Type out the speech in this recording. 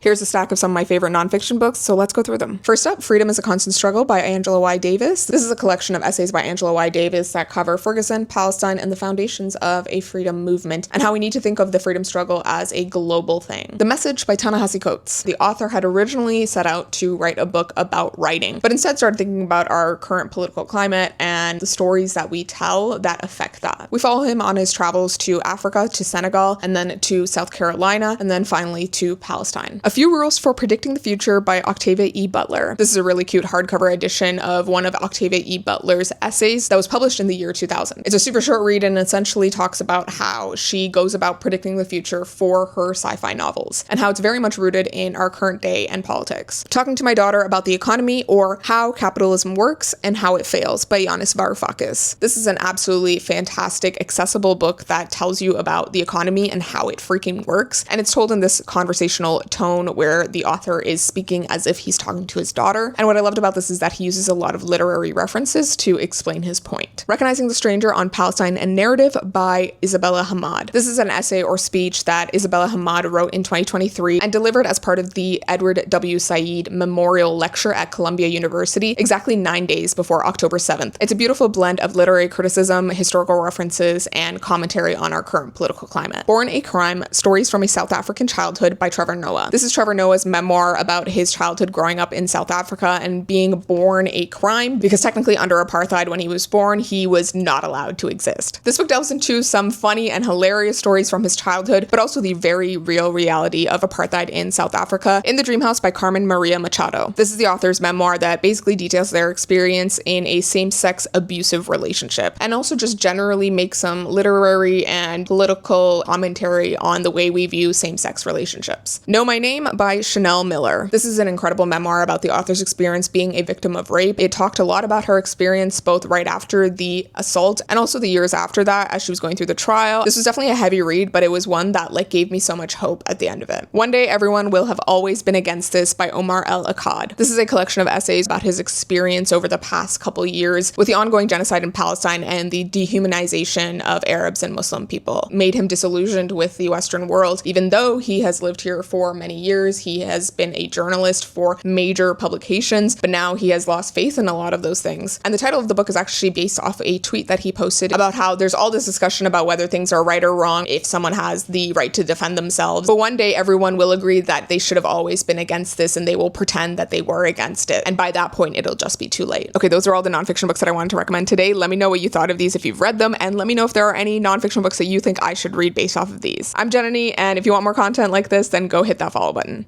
Here's a stack of some of my favorite nonfiction books, so let's go through them. First up, Freedom is a Constant Struggle by Angela Y. Davis. This is a collection of essays by Angela Y. Davis that cover Ferguson, Palestine, and the foundations of a freedom movement, and how we need to think of the freedom struggle as a global thing. The Message by Ta-Nehisi Coates. The author had originally set out to write a book about writing, but instead started thinking about our current political climate and the stories that we tell that affect that. We follow him on his travels to Africa, to Senegal, and then to South Carolina, and then finally to Palestine. A Few Rules for Predicting the Future by Octavia E. Butler. This is a really cute hardcover edition of one of Octavia E. Butler's essays that was published in the year 2000. It's a super short read and essentially talks about how she goes about predicting the future for her sci-fi novels, and how it's very much rooted in our current day and politics. Talking to My Daughter About the Economy, or How Capitalism Works and How It Fails by Yanis Varoufakis. This is an absolutely fantastic, accessible book that tells you about the economy and how it freaking works, and it's told in this conversational tone where the author is speaking as if he's talking to his daughter. And what I loved about this is that he uses a lot of literary references to explain his point. Recognizing the Stranger on Palestine and Narrative by Isabella Hamad. This is an essay or speech that Isabella Hamad wrote in 2023 and delivered as part of the Edward W. Said Memorial Lecture at Columbia University exactly 9 days before October 7th. It's a beautiful blend of literary criticism, historical references, and commentary on our current political climate. Born a Crime: Stories from a South African Childhood by Trevor Noah. This is Trevor Noah's memoir about his childhood growing up in South Africa and being born a crime, because technically under apartheid when he was born, he was not allowed to exist. This book delves into some funny and hilarious stories from his childhood, but also the very real reality of apartheid in South Africa in The Dream House by Carmen Maria Machado. This is the author's memoir that basically details their experience in a same-sex abusive relationship, and also just generally makes some literary and political commentary on the way we view same-sex relationships. Know My Name by Chanel Miller. This is an incredible memoir about the author's experience being a victim of rape. It talked a lot about her experience both right after the assault and also the years after that as she was going through the trial. This was definitely a heavy read, but it was one that gave me so much hope at the end of it. One Day Everyone Will Have Always Been Against This by Omar El Akkad. This is a collection of essays about his experience over the past couple years with the ongoing genocide in Palestine and the dehumanization of Arabs and Muslim people. Made him disillusioned with the Western world, even though he has lived here for many years. He has been a journalist for major publications, but now he has lost faith in a lot of those things. And the title of the book is actually based off a tweet that he posted about how there's all this discussion about whether things are right or wrong, if someone has the right to defend themselves. But one day everyone will agree that they should have always been against this, and they will pretend that they were against it. And by that point, it'll just be too late. Okay, those are all the nonfiction books that I wanted to recommend today. Let me know what you thought of these if you've read them, and let me know if there are any nonfiction books that you think I should read based off of these. I'm Jenny, and if you want more content like this, then go hit that follow button.